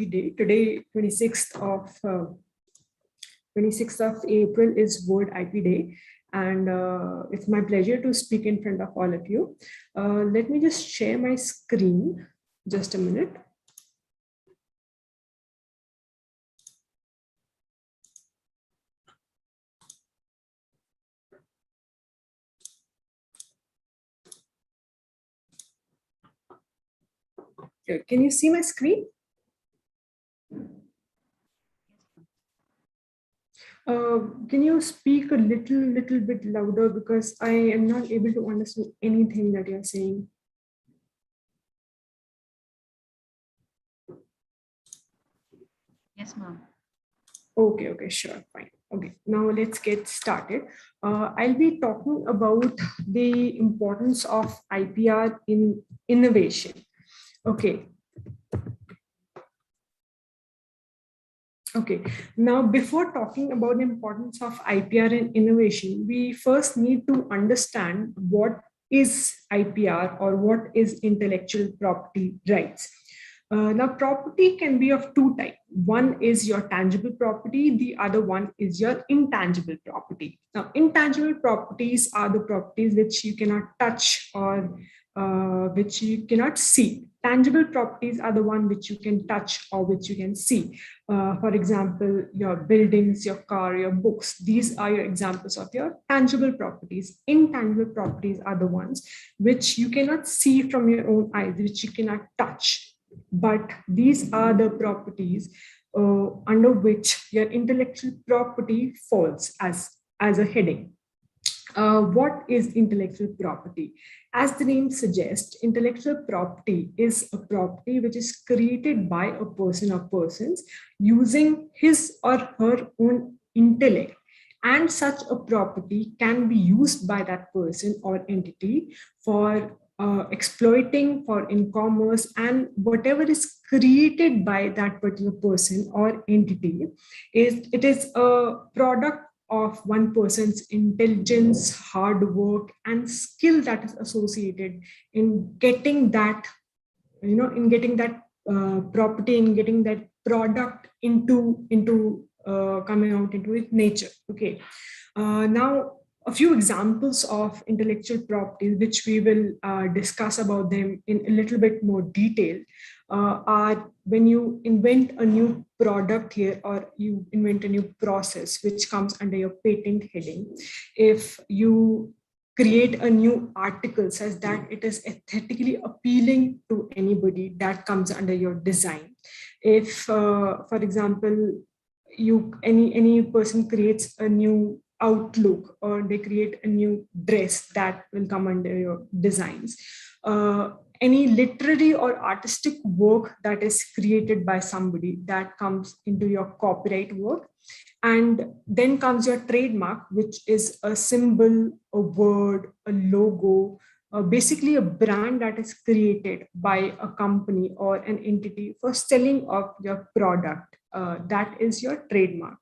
Day. Today, 26th of April is World IP Day, and it's my pleasure to speak in front of all of you. Let me just share my screen. Just a minute. Can you see my screen? Can you speak a little bit louder, because I am not able to understand anything that you're saying. Yes, ma'am. Okay, sure, fine. Okay, now let's get started. I'll be talking about the importance of IPR in innovation. Okay. Okay, now before talking about the importance of IPR in innovation, we first need to understand what is IPR, or what is intellectual property rights. Now, property can be of two types. One is your tangible property, the other one is your intangible property. Now, intangible properties are the properties which you cannot touch or which you cannot see. Tangible properties are the one which you can touch or which you can see. For example, your buildings, your car, your books, these are your examples of your tangible properties. Intangible properties are the ones which you cannot see from your own eyes, which you cannot touch. But these are the properties under which your intellectual property falls as a heading. What is intellectual property? As the name suggests, intellectual property is a property which is created by a person or persons using his or her own intellect. And such a property can be used by that person or entity for exploiting, for in commerce, and whatever is created by that particular person or entity it is a product of one person's intelligence, hard work, and skill that is associated in getting that, in getting that property, in getting that product into coming out into its nature. Okay. Now, a few examples of intellectual properties, which we will discuss about them in a little bit more detail, are when you invent a new product here, or you invent a new process, which comes under your patent heading. If you create a new article such that it is aesthetically appealing to anybody, that comes under your design. If, for example, any person creates a new outlook, or they create a new dress, that will come under your designs. Any literary or artistic work that is created by somebody, that comes into your copyright work. And then comes your trademark, which is a symbol, a word, a logo, basically a brand that is created by a company or an entity for selling of your product. That is your trademark.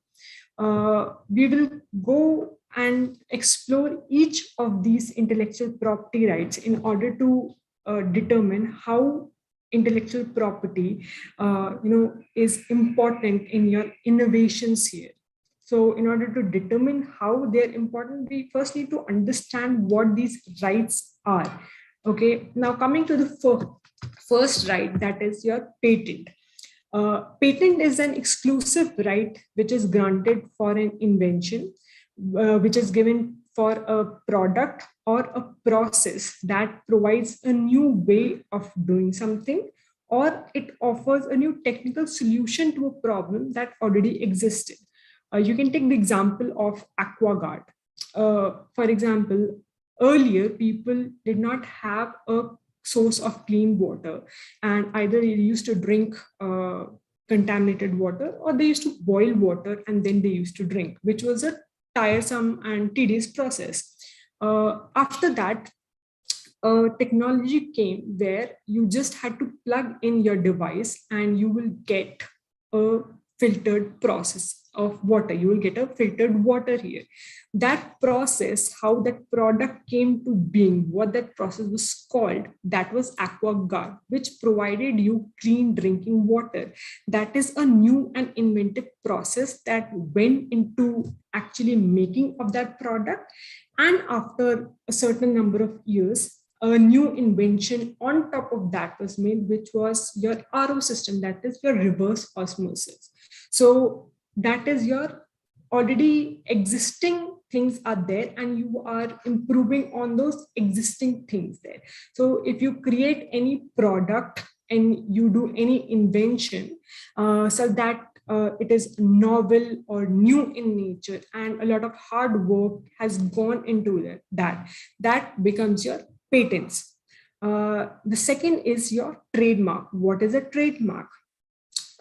We will go and explore each of these intellectual property rights in order to determine how intellectual property is important in your innovations here. So in order to determine how they're important, we first need to understand what these rights are. Okay, now coming to the first right, that is your patent. Patent is an exclusive right which is granted for an invention, which is given for a product or a process that provides a new way of doing something, or it offers a new technical solution to a problem that already existed. You can take the example of AquaGuard. For example, earlier people did not have a source of clean water, and either they used to drink contaminated water, or they used to boil water and then they used to drink, which was a tiresome and tedious process. After that, technology came where you just had to plug in your device and you will get a filtered process of water. You will get a filtered water here. That process, how that product came to being, what that process was called, that was AquaGuard, which provided you clean drinking water. That is a new and inventive process that went into actually making of that product. And after a certain number of years, a new invention on top of that was made, which was your RO system, that is your reverse osmosis. So that is your already existing things are there, and you are improving on those existing things there. So if you create any product and you do any invention, so that it is novel or new in nature and a lot of hard work has gone into that becomes your patents. The second is your trademark. What is a trademark?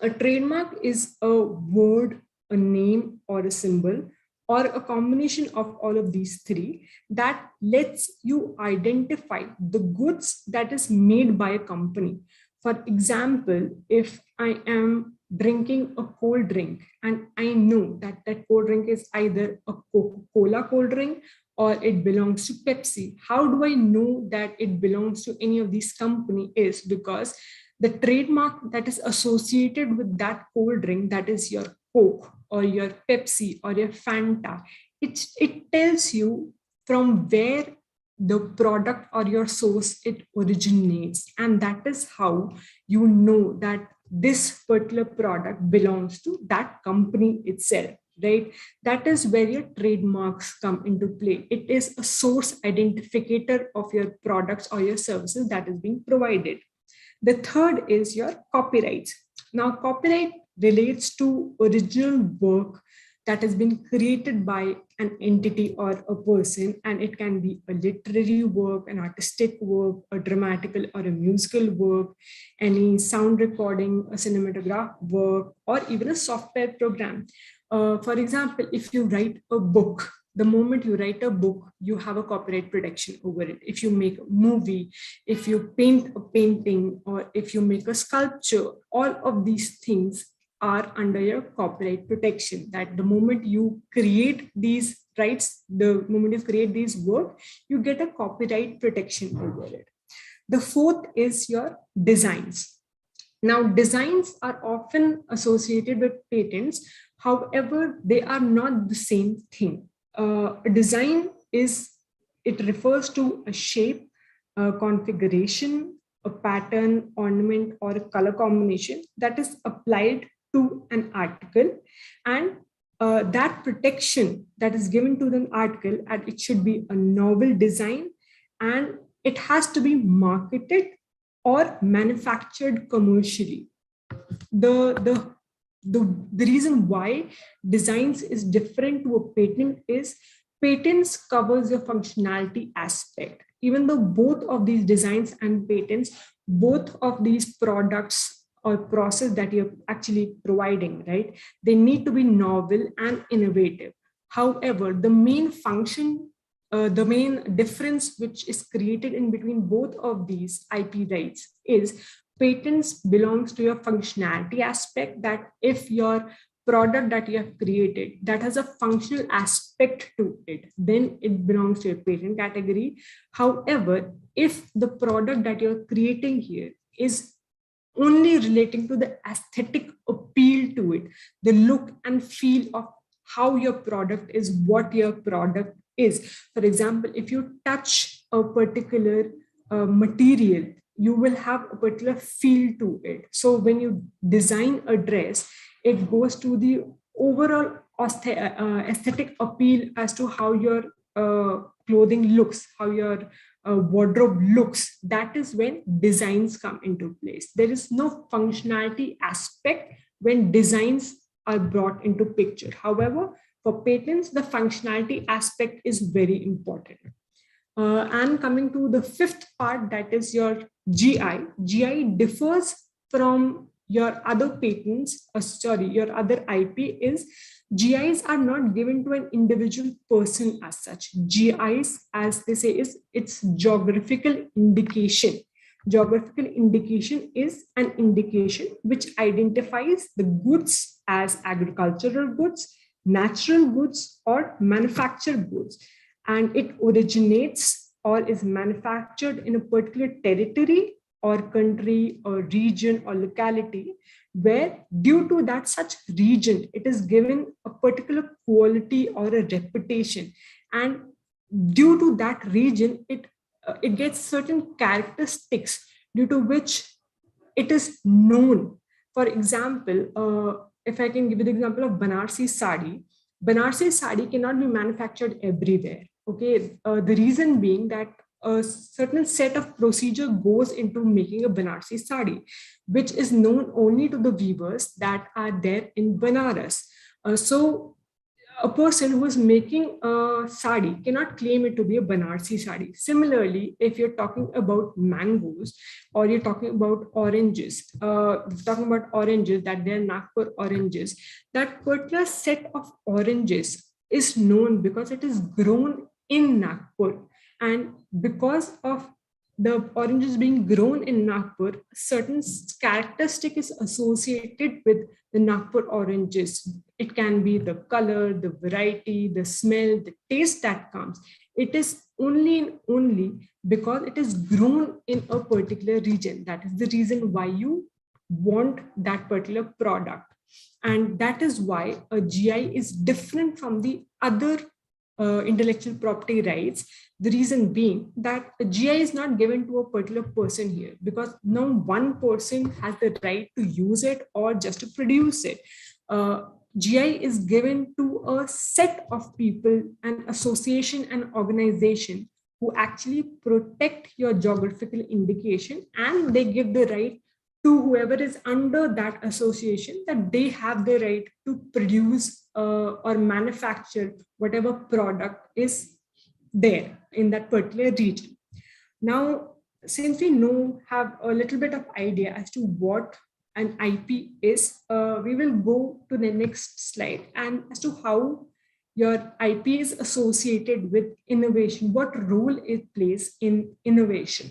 A trademark is a word, a name, or a symbol, or a combination of all of these three that lets you identify the goods that is made by a company. For example, if I am drinking a cold drink and I know that that cold drink is either a Coca-Cola cold drink or it belongs to Pepsi, how do I know that it belongs to any of these companies? Is because the trademark that is associated with that cold drink, that is your Coke or your Pepsi or your Fanta, it tells you from where the product or your source it originates, and that is how you know that this particular product belongs to that company itself, right? That is where your trademarks come into play. It is a source identificator of your products or your services that is being provided. The third is your copyrights. Now, copyright relates to original work that has been created by an entity or a person, and it can be a literary work, an artistic work, a dramatical or a musical work, any sound recording, a cinematograph work, or even a software program. For example, if you write a book, the moment you write a book, you have a copyright protection over it. If you make a movie, if you paint a painting, or if you make a sculpture, all of these things are under your copyright protection. That the moment you create these rights, the moment you create these work, you get a copyright protection over it. The fourth is your designs. Now, designs are often associated with patents. However, they are not the same thing. A design it refers to a shape, a configuration, a pattern, ornament, or a color combination that is applied to an article, and that protection that is given to the article, and it should be a novel design, and it has to be marketed or manufactured commercially. The reason why designs is different to a patent is patents covers your functionality aspect. Even though both of these designs and patents, both of these products or process that you're actually providing, right, they need to be novel and innovative. However, the main function, the main difference which is created in between both of these IP rights is patents belongs to your functionality aspect, that if your product that you have created that has a functional aspect to it, then it belongs to your patent category. However, if the product that you're creating here is only relating to the aesthetic appeal to it, the look and feel of how your product is, what your product is. For example, if you touch a particular material, you will have a particular feel to it. So when you design a dress, it goes to the overall aesthetic appeal as to how your clothing looks, how your wardrobe looks. That is when designs come into place. There is no functionality aspect when designs are brought into picture. However, for patents, the functionality aspect is very important. And coming to the fifth part, that is your GI. GI differs from your other patents, your other IP is GIs are not given to an individual person as such. GIs, as they say, is its geographical indication. Geographical indication is an indication which identifies the goods as agricultural goods, natural goods, or manufactured goods. And it originates or is manufactured in a particular territory or country or region or locality, where due to that such region, it is given a particular quality or a reputation. And due to that region, it gets certain characteristics due to which it is known. For example, if I can give you the example of Banarsi sari cannot be manufactured everywhere. Okay, the reason being that a certain set of procedure goes into making a Banarsi sari, which is known only to the weavers that are there in Banaras. So a person who is making a sari cannot claim it to be a Banarsi sari. Similarly, if you're talking about mangoes or you're talking about oranges, that they're Nagpur oranges, that particular set of oranges is known because it is grown in Nagpur. And because of the oranges being grown in Nagpur, certain characteristic is associated with the Nagpur oranges. It can be the color, the variety, the smell, the taste that comes. It is only because it is grown in a particular region. That is the reason why you want that particular product. And that is why a GI is different from the other intellectual property rights. The reason being that a GI is not given to a particular person here, because no one person has the right to use it or just to produce it. GI is given to a set of people, an association, an organization who actually protect your geographical indication, and they give the right to whoever is under that association that they have the right to produce or manufacture whatever product is there in that particular region. Now, since we have a little bit of idea as to what an IP is, we will go to the next slide and as to how your IP is associated with innovation, what role it plays in innovation.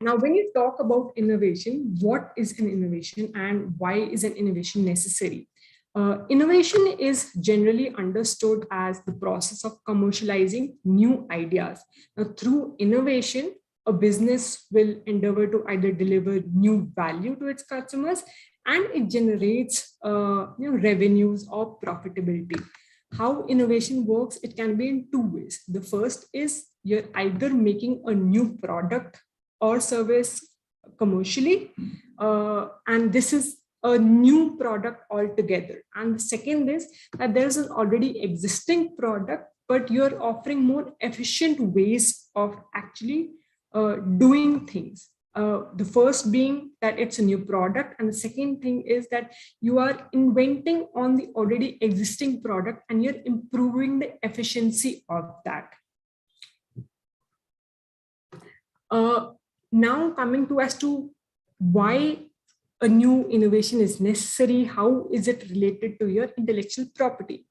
Now, when you talk about innovation, what is an innovation and why is an innovation necessary? Innovation is generally understood as the process of commercializing new ideas. Now, through innovation, a business will endeavor to either deliver new value to its customers, and it generates revenues or profitability. How innovation works, it can be in two ways. The first is you're either making a new product or service commercially, and this is a new product altogether. And the second is that there's an already existing product, but you're offering more efficient ways of actually doing things. The first being that it's a new product, and the second thing is that you are inventing on the already existing product and you're improving the efficiency of that. Now coming to as to why a new innovation is necessary, how is it related to your intellectual property?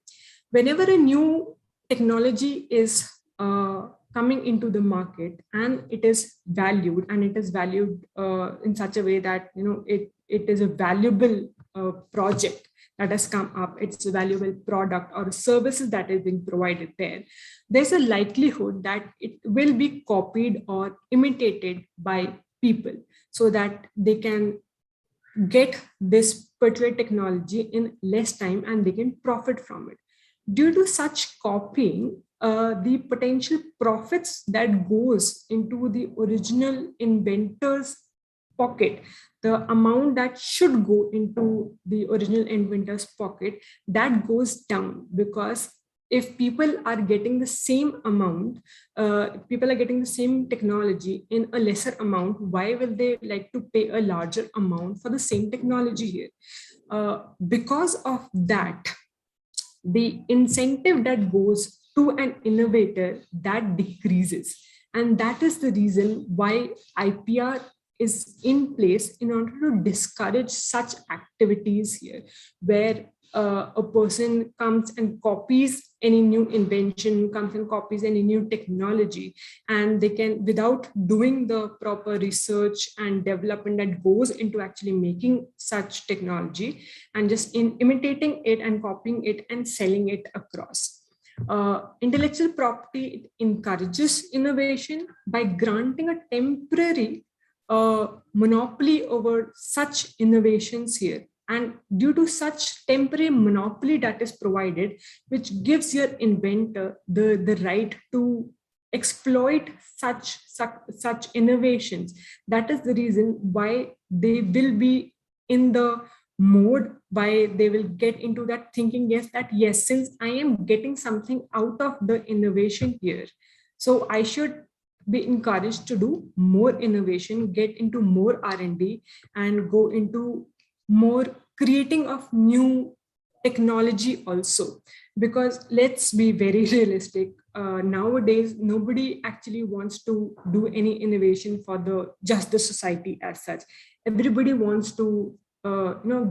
Whenever a new technology is coming into the market and it is valued, in such a way that it is a valuable project that has come up, it's a valuable product or services that is being provided there, there's a likelihood that it will be copied or imitated by people so that they can get this particular technology in less time and they can profit from it. Due to such copying, the potential profits that goes into the original inventor's pocket, the amount that should go into the original inventor's pocket, that goes down, because if people are getting the same amount, people are getting the same technology in a lesser amount, why will they like to pay a larger amount for the same technology here? Because of that, the incentive that goes to an innovator, that decreases. And that is the reason why IPR is in place in order to discourage such activities here, where a person comes and copies any new invention, comes and copies any new technology, and they can, without doing the proper research and development that goes into actually making such technology, and just imitating it and copying it and selling it across. Intellectual property encourages innovation by granting a temporary monopoly over such innovations here. And due to such temporary monopoly that is provided, which gives your inventor the right to exploit such innovations, that is the reason why they will be in the mode, why they will get into that thinking, yes, that yes, since I am getting something out of the innovation here, so I should be encouraged to do more innovation, get into more R&D, and go into more creating of new technology also. Because let's be very realistic, nowadays nobody actually wants to do any innovation for the just the society as such. Everybody wants to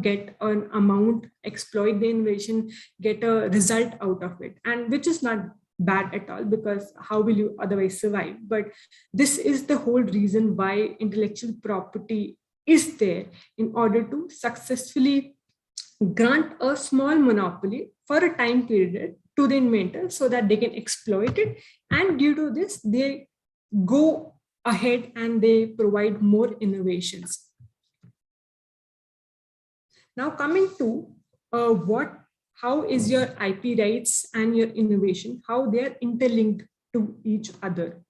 get an amount, exploit the innovation, get a result out of it, and which is not bad at all, because how will you otherwise survive? But this is the whole reason why intellectual property is there, in order to successfully grant a small monopoly for a time period to the inventor so that they can exploit it, and due to this they go ahead and they provide more innovations. Now coming to how is your IP rights and your innovation, how they are interlinked to each other.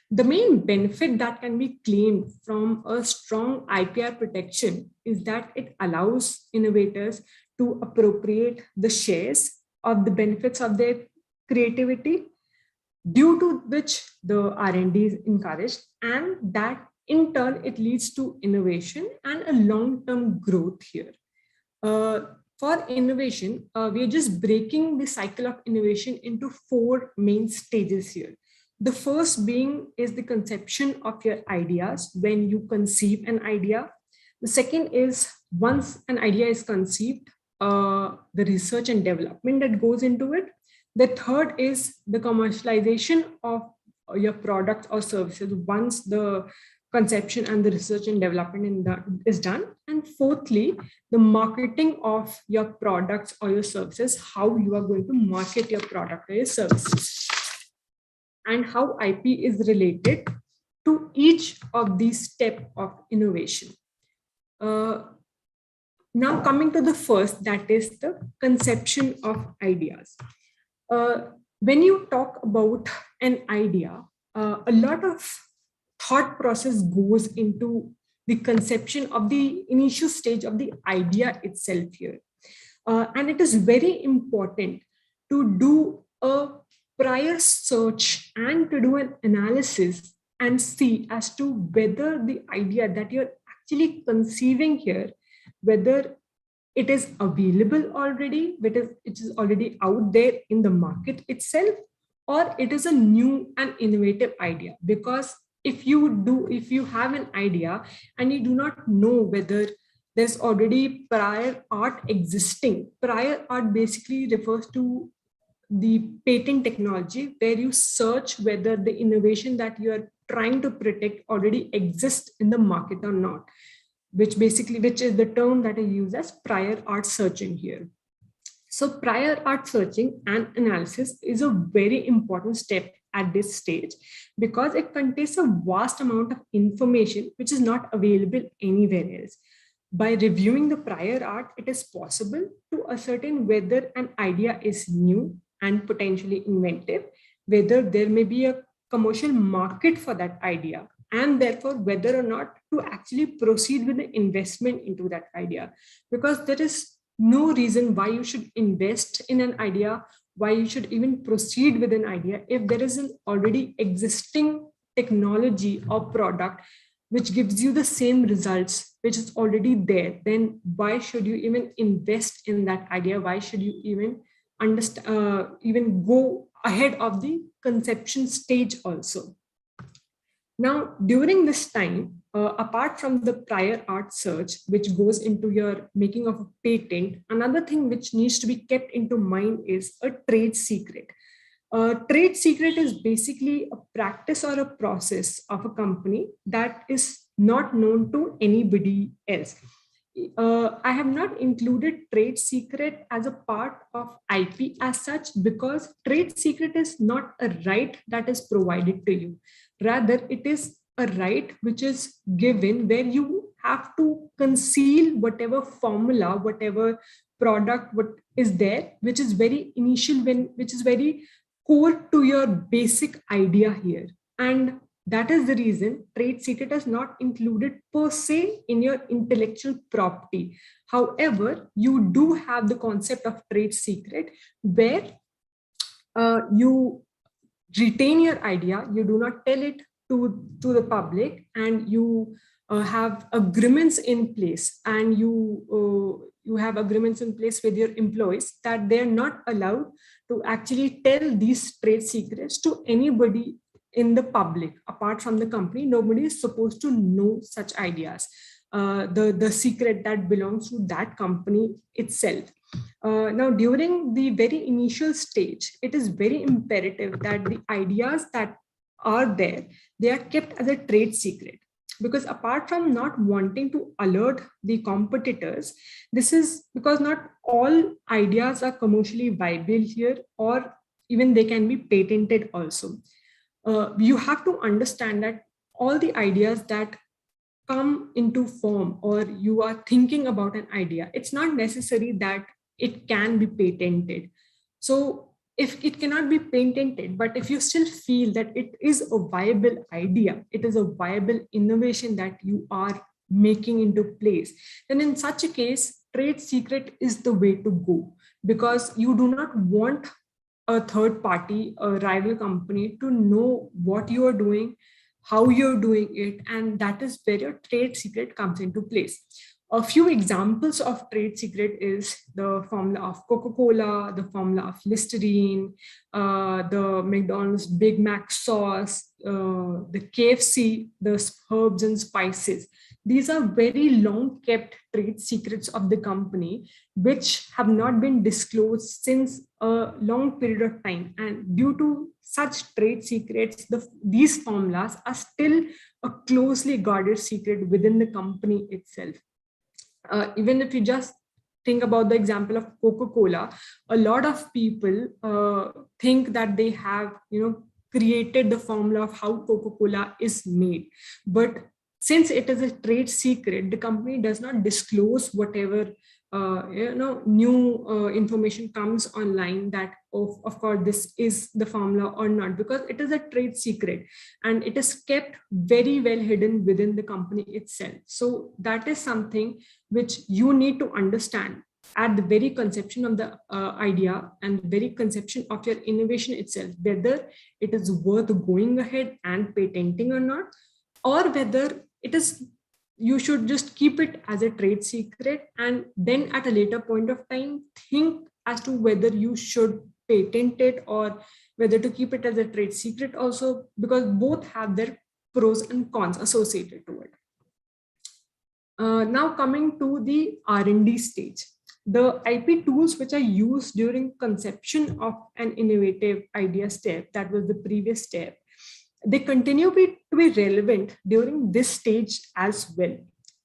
The main benefit that can be claimed from a strong IPR protection is that it allows innovators to appropriate the shares of the benefits of their creativity, due to which the R&D is encouraged, and that in turn it leads to innovation and a long-term growth here. For innovation, we are just breaking the cycle of innovation into 4 main stages here. The first being is the conception of your ideas, when you conceive an idea. The second is, once an idea is conceived, the research and development that goes into it. The third is the commercialization of your product or services once the conception and the research and development is done. And fourthly, the marketing of your products or your services, how you are going to market your product or your services, and how IP is related to each of these steps of innovation. Now coming to the first, that is the conception of ideas. When you talk about an idea, a lot of thought process goes into the conception of the initial stage of the idea itself here. And it is very important to do a prior search and to do an analysis and see as to whether the idea that you're actually conceiving here, whether it is available already, whether it is already out there in the market itself, or it is a new and innovative idea. Because if you have an idea and you do not know whether there's already prior art existing, prior art basically refers to the patent technology, where you search whether the innovation that you are trying to protect already exists in the market or not, which is the term that I use as prior art searching here. So prior art searching and analysis is a very important step at this stage, because it contains a vast amount of information which is not available anywhere else. By reviewing the prior art, it is possible to ascertain whether an idea is new and potentially inventive, whether there may be a commercial market for that idea, and therefore whether or not to actually proceed with the investment into that idea. Because there is no reason why you should invest in an idea, why you should even proceed with an idea, if there is an already existing technology or product which gives you the same results, which is already there. Then why should you even invest in that idea? Why should you even even go ahead of the conception stage also? Now, during this time, apart from the prior art search, which goes into your making of a patent, another thing which needs to be kept into mind is a trade secret. A trade secret is basically a practice or a process of a company that is not known to anybody else. I have not included trade secret as a part of IP as such because trade secret is not a right that is provided to you. Rather, it is a right which is given where you have to conceal whatever formula, whatever product, what is there, which is very initial, which is very core to your basic idea here. And that is the reason trade secret is not included per se in your intellectual property. However, you do have the concept of trade secret where you retain your idea, you do not tell it to the public, and you have agreements in place, and you have agreements in place with your employees that they're not allowed to actually tell these trade secrets to anybody in the public. Apart from the company, nobody is supposed to know such ideas, the secret that belongs to that company itself. Now, during the very initial stage, it is very imperative that the ideas that are there, they are kept as a trade secret. Because apart from not wanting to alert the competitors, this is because not all ideas are commercially viable here, or even they can be patented also. You have to understand that all the ideas that come into form, or you are thinking about an idea, it's not necessary that it can be patented. So if it cannot be patented, but if you still feel that it is a viable idea, it is a viable innovation that you are making into place, then in such a case, trade secret is the way to go, because you do not want a third party, a rival company, to know what you are doing, how you're doing it, and that is where your trade secret comes into place. A few examples of trade secret is the formula of Coca-Cola, the formula of Listerine, the McDonald's Big Mac sauce, the KFC, the herbs and spices. These are very long kept trade secrets of the company, which have not been disclosed since a long period of time. And due to such trade secrets, these formulas are still a closely guarded secret within the company itself. Even if you just think about the example of Coca-Cola, a lot of people think that they have, created the formula of how Coca-Cola is made. But since it is a trade secret, the company does not disclose whatever new information comes online that, of course, this is the formula or not, because it is a trade secret and it is kept very well hidden within the company itself. So that is something which you need to understand at the very conception of the idea and the very conception of your innovation itself, whether it is worth going ahead and patenting or not, or whether it is, you should just keep it as a trade secret, and then at a later point of time think as to whether you should patent it or whether to keep it as a trade secret also, because both have their pros and cons associated to it. Now coming to the R&D stage, the IP tools which are used during conception of an innovative idea step, that was the previous step, they continue to be relevant during this stage as well.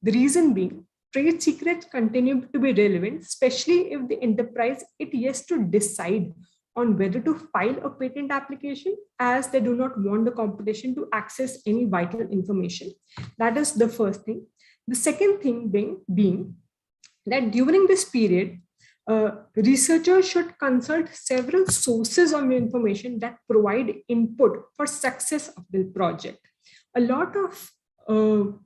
The reason being, trade secrets continue to be relevant, especially if the enterprise it has to decide on whether to file a patent application, as they do not want the competition to access any vital information. That is the first thing. The second thing being that during this period, researchers should consult several sources of information that provide input for success of the project. A lot of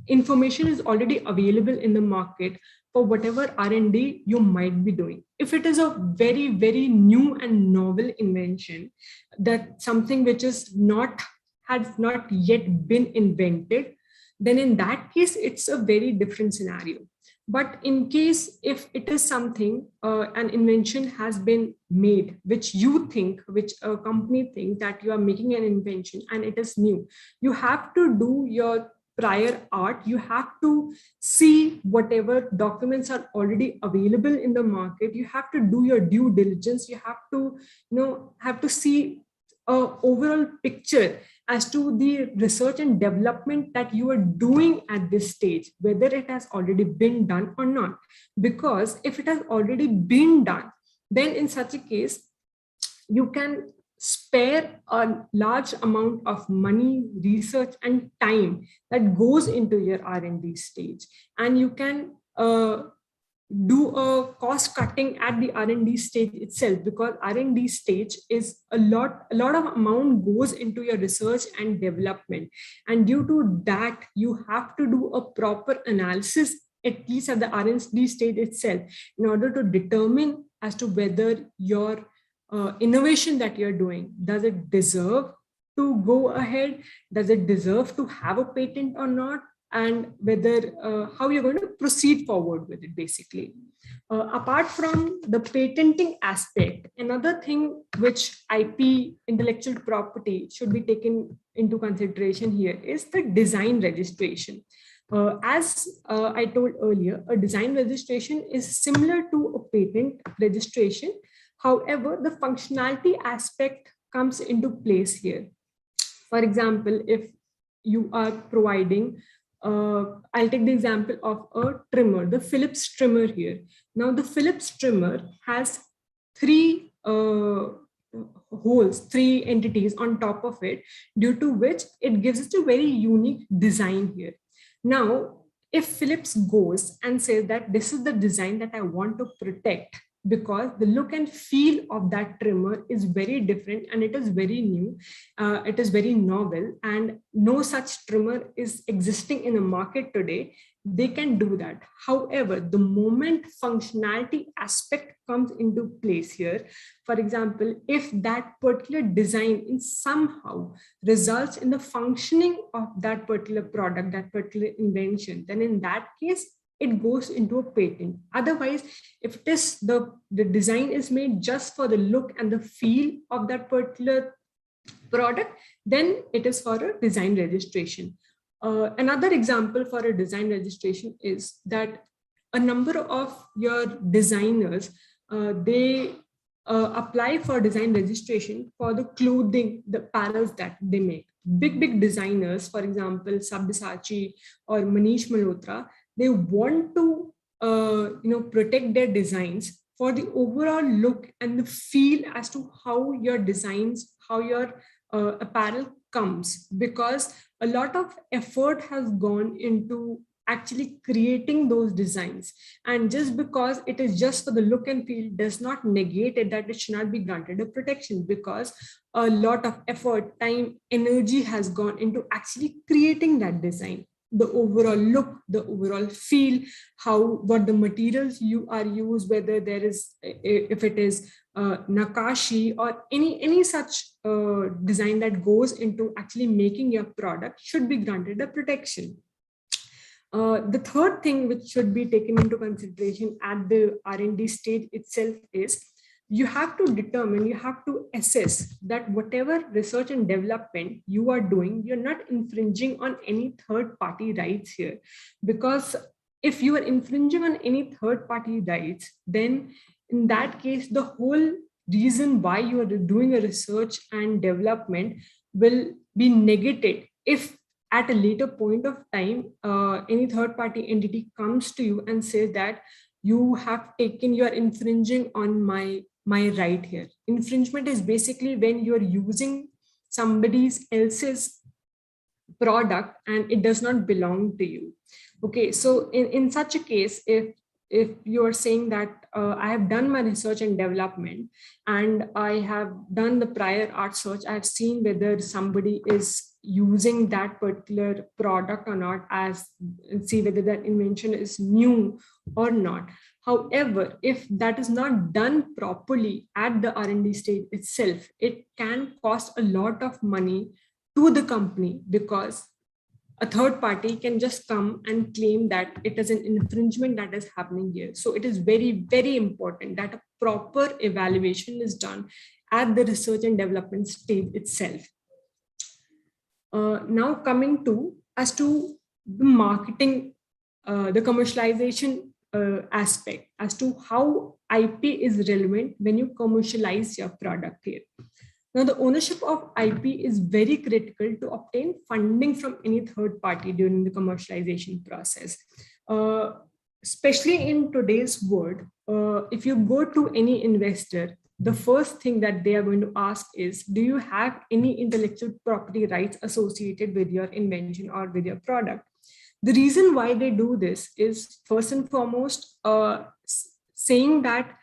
information is already available in the market for whatever R&D you might be doing. If it is a very, very new and novel invention, that something which has not yet been invented, then in that case, it's a very different scenario. But in case if it is something, an invention has been made, which you think, which a company thinks that you are making an invention and it is new, you have to do your prior art. You have to see whatever documents are already available in the market. You have to do your due diligence. You have to, have to see a overall picture as to the research and development that you are doing at this stage, whether it has already been done or not. Because if it has already been done, then in such a case, you can spare a large amount of money, research, and time that goes into your R&D stage. And you can do a cost cutting at the R&D stage itself, because R&D stage is a lot of amount goes into your research and development. And due to that, you have to do a proper analysis, at least at the R&D stage itself, in order to determine as to whether your innovation that you're doing, does it deserve to go ahead? Does it deserve to have a patent or not? And whether how you're going to proceed forward with it, basically. Apart from the patenting aspect, another thing which IP, intellectual property, should be taken into consideration here is the design registration. As I told earlier, a design registration is similar to a patent registration. However, the functionality aspect comes into place here. For example, if you are providing, I'll take the example of a trimmer, the Philips trimmer here. Now, the Philips trimmer has three holes, three entities on top of it, due to which it gives it a very unique design here. Now, if Philips goes and says that this is the design that I want to protect, because the look and feel of that trimmer is very different and it is very new, it is very novel, and no such trimmer is existing in the market today, they can do that. However, the moment functionality aspect comes into place here, for example, if that particular design in somehow results in the functioning of that particular product, that particular invention, then in that case, it goes into a patent. Otherwise, if it is the design is made just for the look and the feel of that particular product, then it is for a design registration. Another example for a design registration is that a number of your designers, they apply for design registration for the clothing, the apparels that they make. Big designers, for example, Sabyasachi or Manish Malhotra, they want to protect their designs for the overall look and the feel as to how your designs, how your apparel comes, because a lot of effort has gone into actually creating those designs. And just because it is just for the look and feel does not negate it that it should not be granted a protection, because a lot of effort, time, energy has gone into actually creating that design. The overall look, the overall feel, what the materials you are used, whether there is, if it is nakashi or any such design that goes into actually making your product, should be granted a protection. The third thing which should be taken into consideration at the R&D stage itself is you have to determine, you have to assess that whatever research and development you are doing, you're not infringing on any third party rights here. Because if you are infringing on any third party rights, then in that case, the whole reason why you are doing a research and development will be negated if at a later point of time, any third party entity comes to you and says that you are infringing on my right here. Infringement is basically when you're using somebody else's product and it does not belong to you. Okay, so in such a case, if you are saying that I have done my research and development and I have done the prior art search, I have seen whether somebody is using that particular product or not, see whether that invention is new or not. However, if that is not done properly at the R&D stage itself, it can cost a lot of money to the company, because a third party can just come and claim that it is an infringement that is happening here. So it is very, very important that a proper evaluation is done at the research and development stage itself. Now coming to as to the marketing, the commercialization aspect as to how IP is relevant when you commercialize your product here. Now, the ownership of IP is very critical to obtain funding from any third party during the commercialization process. Especially in today's world, if you go to any investor, the first thing that they are going to ask is, do you have any intellectual property rights associated with your invention or with your product? The reason why they do this is, first and foremost, saying that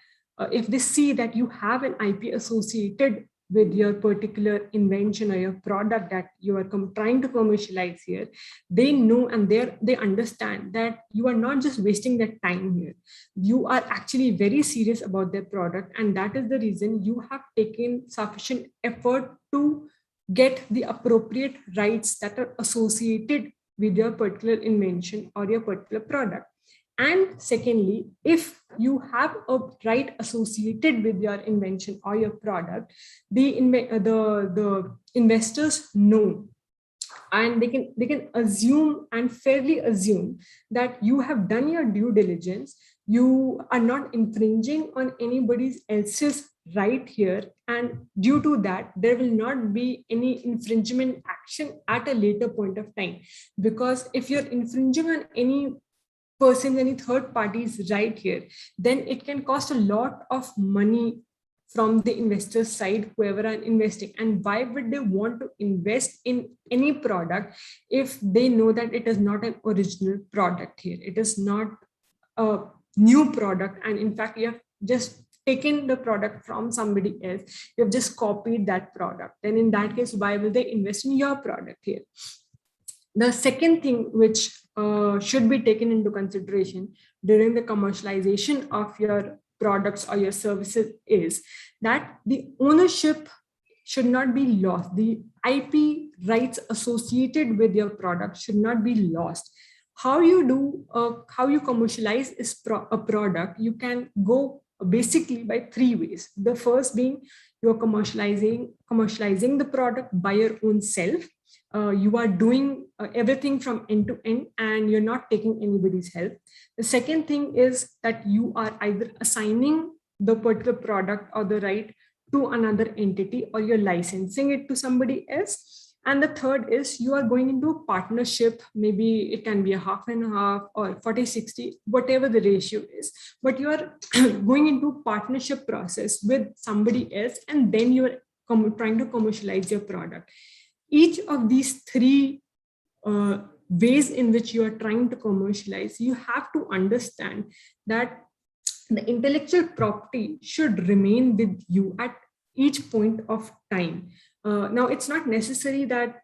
if they see that you have an IP associated with your particular invention or your product that you are trying to commercialize here, they know and they understand that you are not just wasting their time here. You are actually very serious about their product, and that is the reason you have taken sufficient effort to get the appropriate rights that are associated with your particular invention or your particular product. And secondly, if you have a right associated with your invention or your product, the investors know, and they can assume and fairly assume that you have done your due diligence. You are not infringing on anybody else's right here, and due to that there will not be any infringement action at a later point of time. Because if you're infringing on any person, any third parties right here, then it can cost a lot of money from the investor side, whoever are investing. And why would they want to invest in any product if they know that it is not an original product here? It is not a new product, and in fact you have just taken the product from somebody else. You have just copied that product. Then in that case, why will they invest in your product here? The second thing which should be taken into consideration during the commercialization of your products or your services is that the ownership should not be lost. The IP rights associated with your product should not be lost. How you commercialize a product, you can go basically by three ways. The first being you're commercializing the product by your own self. You are doing everything from end to end and you're not taking anybody's help. The second thing is that you are either assigning the particular product or the right to another entity, or you're licensing it to somebody else. And the third is you are going into a partnership. Maybe it can be a half and half or 40-60, whatever the ratio is. But you are going into partnership process with somebody else, and then you are trying to commercialize your product. Each of these three ways in which you are trying to commercialize, you have to understand that the intellectual property should remain with you at each point of time. Now, it's not necessary that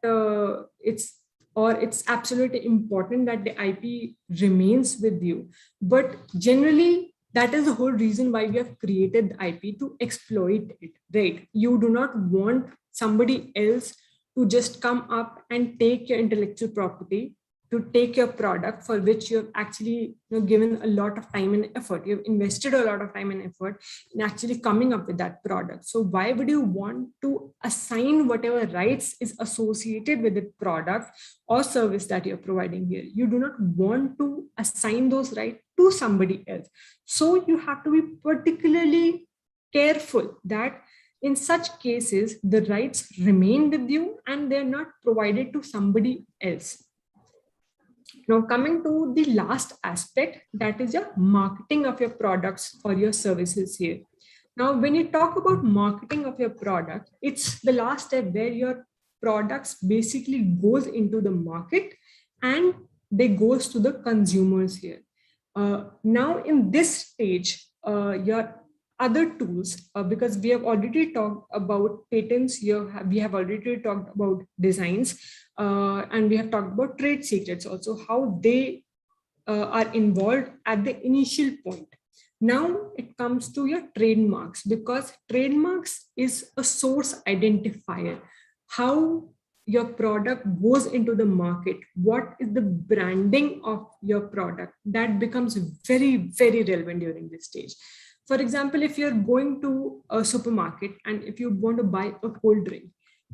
it's absolutely important that the IP remains with you, but generally that is the whole reason why we have created the IP, to exploit it, right? You do not want somebody else to just come up and take your intellectual property, to take your product for which you have actually given a lot of time and effort. You've invested a lot of time and effort in actually coming up with that product. So why would you want to assign whatever rights is associated with the product or service that you're providing here? You do not want to assign those rights to somebody else. So you have to be particularly careful that in such cases, the rights remain with you and they're not provided to somebody else. Now, coming to the last aspect, that is your marketing of your products or your services here. Now, when you talk about marketing of your product, it's the last step where your products basically goes into the market and they goes to the consumers here. Now, in this stage, your other tools, because we have already talked about patents, we have already talked about designs, and we have talked about trade secrets also, how they are involved at the initial point. Now it comes to your trademarks, because trademarks is a source identifier. How your product goes into the market, what is the branding of your product, that becomes very, very relevant during this stage. For example, if you're going to a supermarket and if you want to buy a cold drink,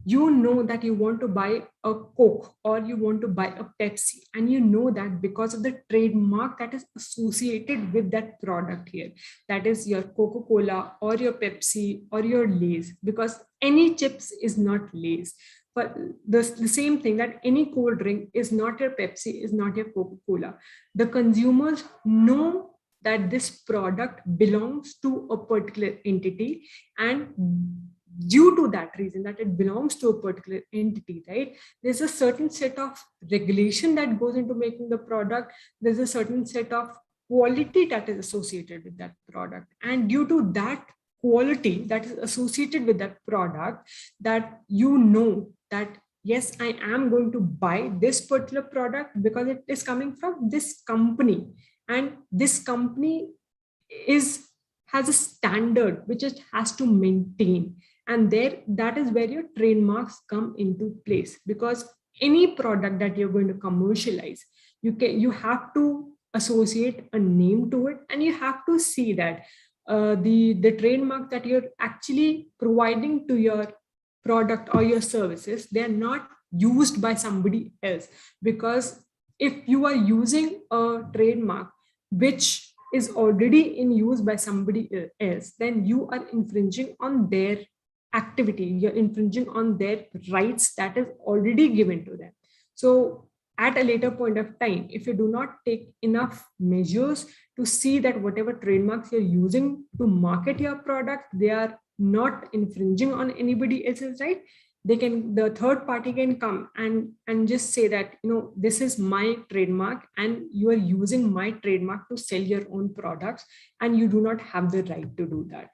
You know that you want to buy a Coke or you want to buy a Pepsi, and you know that because of the trademark that is associated with that product here, that is your Coca-Cola or your Pepsi or your Lay's, because any chips is not Lay's. But the same thing, that any cold drink is not your Pepsi, is not your Coca-Cola. The consumers know that this product belongs to a particular entity, and due to that reason, that it belongs to a particular entity, right, there's a certain set of regulation that goes into making the product. There's a certain set of quality that is associated with that product, and due to that quality that is associated with that product, that you know that yes, I am going to buy this particular product because it is coming from this company, and this company is has a standard which it has to maintain. And there, that is where your trademarks come into place, because any product that you're going to commercialize, you have to associate a name to it, and you have to see that the trademark that you're actually providing to your product or your services, they're not used by somebody else. Because if you are using a trademark which is already in use by somebody else, then you are infringing on their activity, you're infringing on their rights that is already given to them. So at a later point of time, if you do not take enough measures to see that whatever trademarks you're using to market your product, they are not infringing on anybody else's right, the third party can come and just say that, this is my trademark and you are using my trademark to sell your own products, and you do not have the right to do that.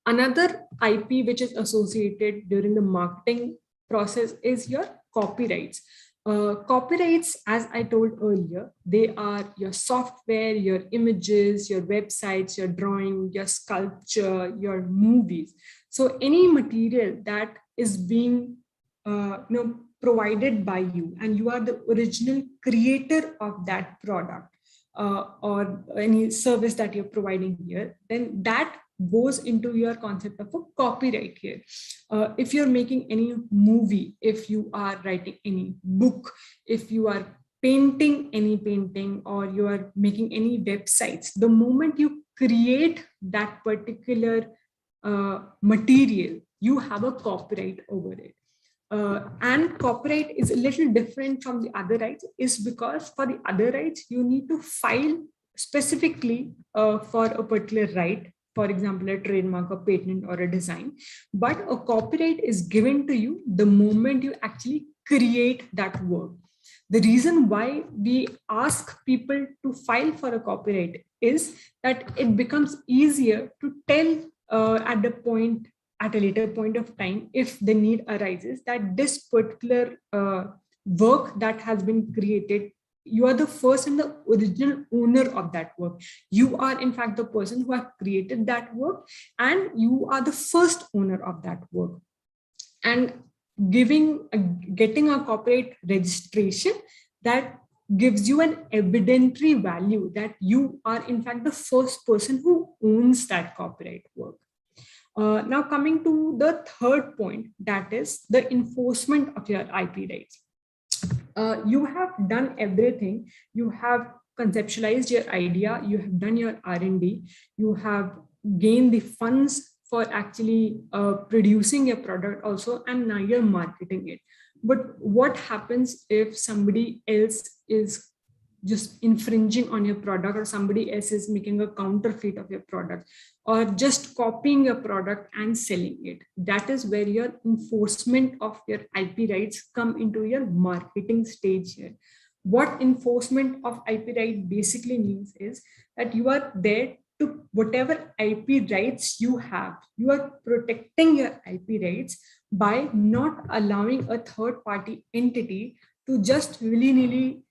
Another IP which is associated during the marketing process is your copyrights. Copyrights, as I told earlier, they are your software, your images, your websites, your drawing, your sculpture, your movies. So any material that is being provided by you, and you are the original creator of that product or any service that you're providing here, then that goes into your concept of a copyright here. If you're making any movie, if you are writing any book, if you are painting any painting, or you are making any websites, the moment you create that particular material, you have a copyright over it. And copyright is a little different from the other rights, is because for the other rights, you need to file specifically for a particular right, for example, a trademark, a patent, or a design. But a copyright is given to you the moment you actually create that work. The reason why we ask people to file for a copyright is that it becomes easier to tell at a later point of time, if the need arises, that this particular work that has been created, you are the first and the original owner of that work. You are in fact the person who have created that work, and you are the first owner of that work. And getting a copyright registration, that gives you an evidentiary value that you are in fact the first person who owns that copyright work. Now coming to the third point, that is the enforcement of your IP rights. You have done everything. You have conceptualized your idea, you have done your R&D, you have gained the funds for actually producing your product also, and now you're marketing it. But what happens if somebody else is just infringing on your product, or somebody else is making a counterfeit of your product, or just copying your product and selling it? That is where your enforcement of your IP rights come into your marketing stage here. What enforcement of IP right basically means is that you are there to, whatever IP rights you have, you are protecting your IP rights by not allowing a third party entity to just willy-nilly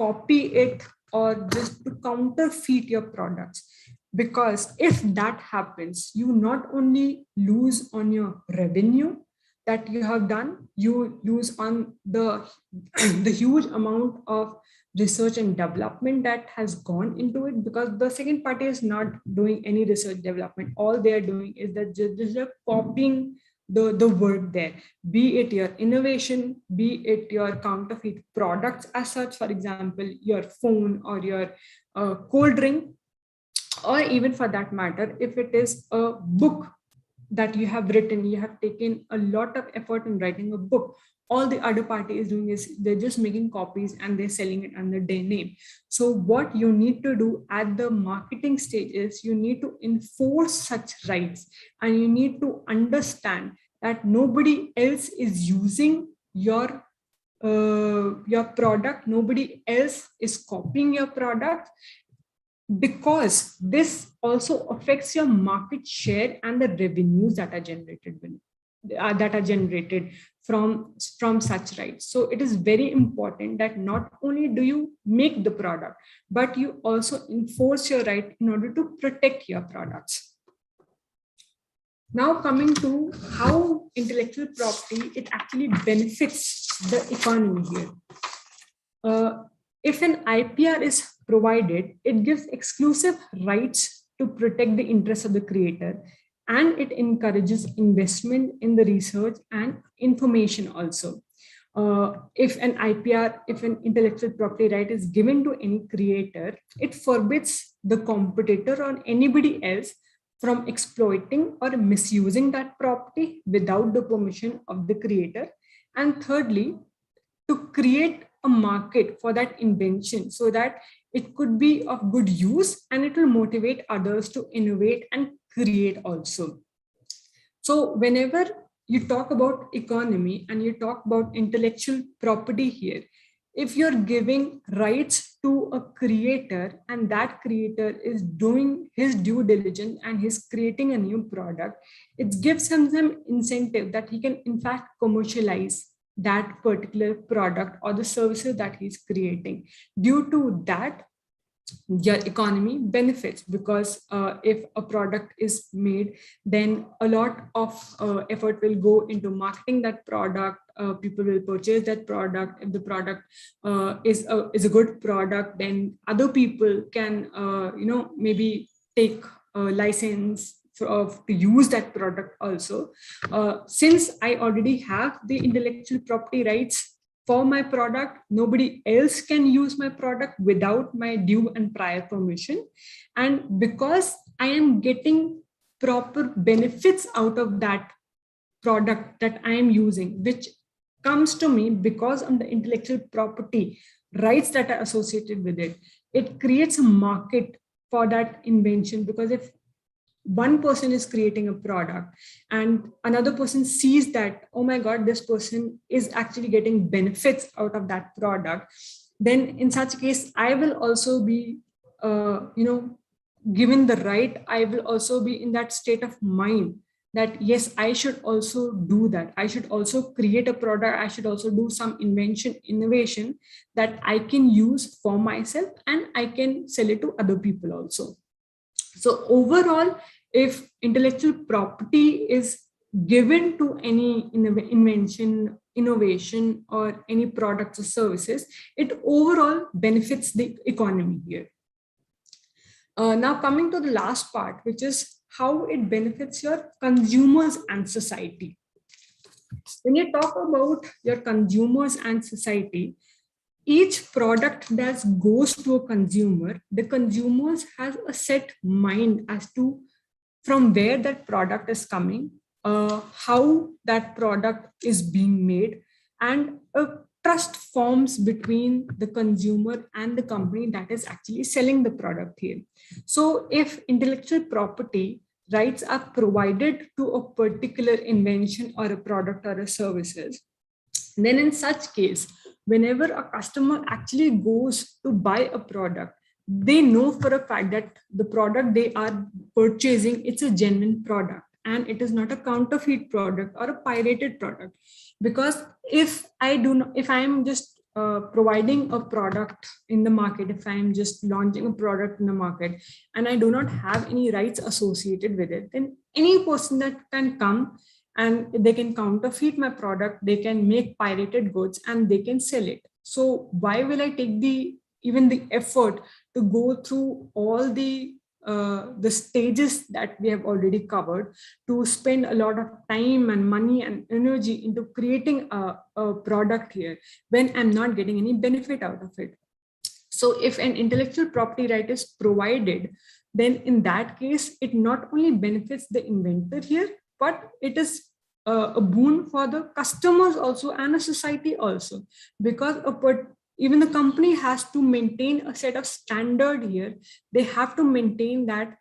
copy it or just to counterfeit your products. Because if that happens, you not only lose on your revenue that you have done, you lose on the huge amount of research and development that has gone into it, because the second party is not doing any research development. All they are doing is that just copying the work there, be it your innovation, be it your counterfeit products as such, for example, your phone or your cold drink, or even for that matter, if it is a book that you have written, you have taken a lot of effort in writing a book. All the other party is doing is they're just making copies and they're selling it under their name. So what you need to do at the marketing stage is you need to enforce such rights, and you need to understand that nobody else is using your product, nobody else is copying your product, because this also affects your market share and the revenues that are generated from such rights. So it is very important that not only do you make the product, but you also enforce your right in order to protect your products. Now coming to how intellectual property, it actually benefits the economy here. If an IPR is provided, it gives exclusive rights to protect the interests of the creator, and it encourages investment in the research and information also. If an IPR, if an intellectual property right is given to any creator, it forbids the competitor or anybody else from exploiting or misusing that property without the permission of the creator. And thirdly, to create a market for that invention so that it could be of good use and it will motivate others to innovate and create also. So whenever you talk about economy and you talk about intellectual property here, if you're giving rights to a creator and that creator is doing his due diligence and he's creating a new product, it gives him some incentive that he can in fact commercialize that particular product or the services that he's creating. Due to that, your economy benefits, because if a product is made, then a lot of effort will go into marketing that product. People will purchase that product. If the product is a good product, then other people can maybe take a license to use that product also. Since I already have the intellectual property rights for my product, nobody else can use my product without my due and prior permission. And because I am getting proper benefits out of that product that I am using, which comes to me because of the intellectual property rights that are associated with it, it creates a market for that invention. Because if one person is creating a product and another person sees that, oh my God, this person is actually getting benefits out of that product, then in such a case, I will also be, given the right, I will also be in that state of mind that, yes, I should also do that. I should also create a product. I should also do some innovation that I can use for myself and I can sell it to other people also. So overall, if intellectual property is given to any invention, innovation, or any products or services, it overall benefits the economy here. Now coming to the last part, which is how it benefits your consumers and society. When you talk about your consumers and society, each product that goes to a consumer, the consumers has a set mind as to from where that product is coming, how that product is being made, and a trust forms between the consumer and the company that is actually selling the product here. So if intellectual property rights are provided to a particular invention or a product or a services, then in such case, whenever a customer actually goes to buy a product, they know for a fact that the product they are purchasing, it's a genuine product and it is not a counterfeit product or a pirated product. Because if I am just providing a product in the market, if I am just launching a product in the market and I do not have any rights associated with it, then any person that can come and they can counterfeit my product, they can make pirated goods and they can sell it. So why will I take even the effort to go through all the the stages that we have already covered, to spend a lot of time and money and energy into creating a product here when I'm not getting any benefit out of it. So if an intellectual property right is provided, then in that case, it not only benefits the inventor here, but it is a boon for the customers also and a society also, because even the company has to maintain a set of standard here. They have to maintain that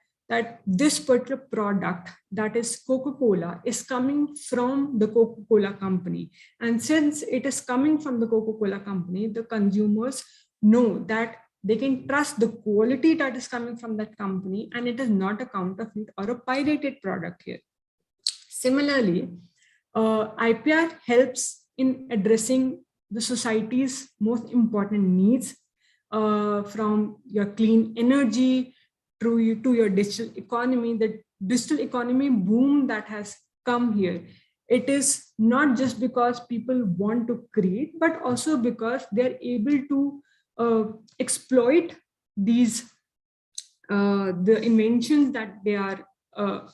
this particular product, that is Coca-Cola, is coming from the Coca-Cola company. And since it is coming from the Coca-Cola company, the consumers know that they can trust the quality that is coming from that company, and it is not a counterfeit or a pirated product here. Similarly, IPR helps in addressing the society's most important needs, from your clean energy to your digital economy. The digital economy boom that has come here, it is not just because people want to create, but also because they're able to exploit these the inventions that they are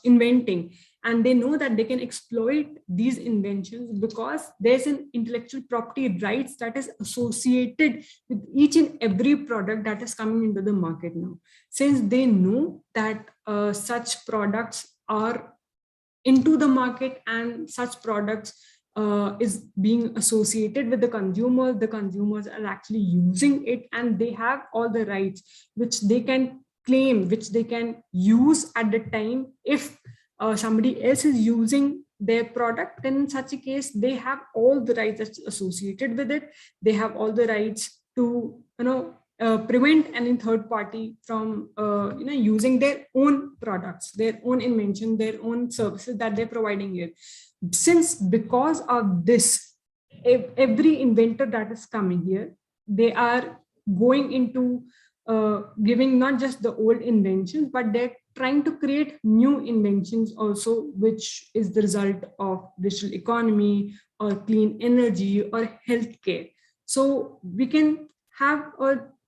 inventing, and they know that they can exploit these inventions because there's an intellectual property rights that is associated with each and every product that is coming into the market now. Since they know that such products are into the market, and such products is being associated with the consumers are actually using it, and they have all the rights which they can claim, which they can use at the time. If somebody else is using their product, then in such a case, they have all the rights that's associated with it. They have all the rights to, prevent any third party from using their own products, their own invention, their own services that they're providing here. Since because of this, every inventor that is coming here, they are going into giving not just the old inventions, but they're trying to create new inventions also, which is the result of digital economy or clean energy or healthcare. So we can have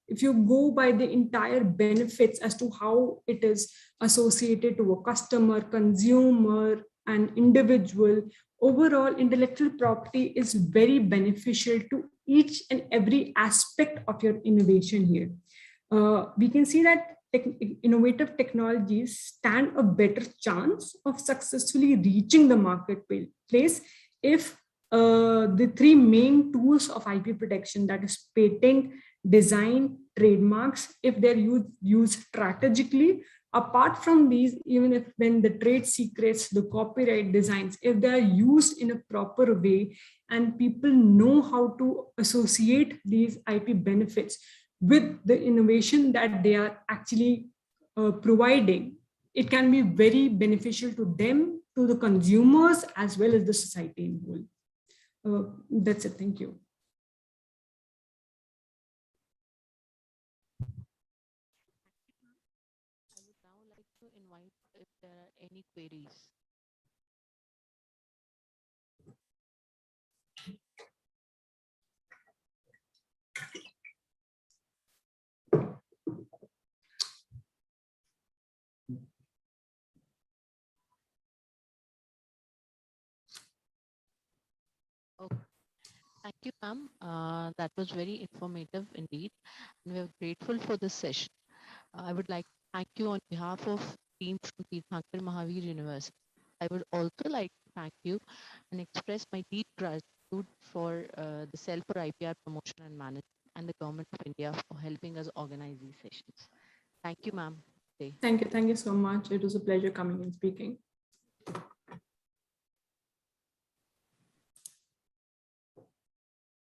if you go by the entire benefits as to how it is associated to a customer, consumer, and individual, overall intellectual property is very beneficial to each and every aspect of your innovation here. We can see that innovative technologies stand a better chance of successfully reaching the marketplace if the three main tools of IP protection, that is patent, design, trademarks, if they're used strategically. Apart from these, even if when the trade secrets, the copyright designs, if they are used in a proper way and people know how to associate these IP benefits with the innovation that they are actually providing, it can be very beneficial to them, to the consumers, as well as the society in whole. That's it. Thank you. I would now like to invite if there are any queries. Okay. Thank you, ma'am. That was very informative indeed, and we are grateful for this session. I would like to thank you on behalf of team from Tirthankar Mahavir University. I would also like to thank you and express my deep gratitude for the Cell for IPR Promotion and Management and the Government of India for helping us organize these sessions. Thank you, ma'am. Thank you so much. It was a pleasure coming and speaking.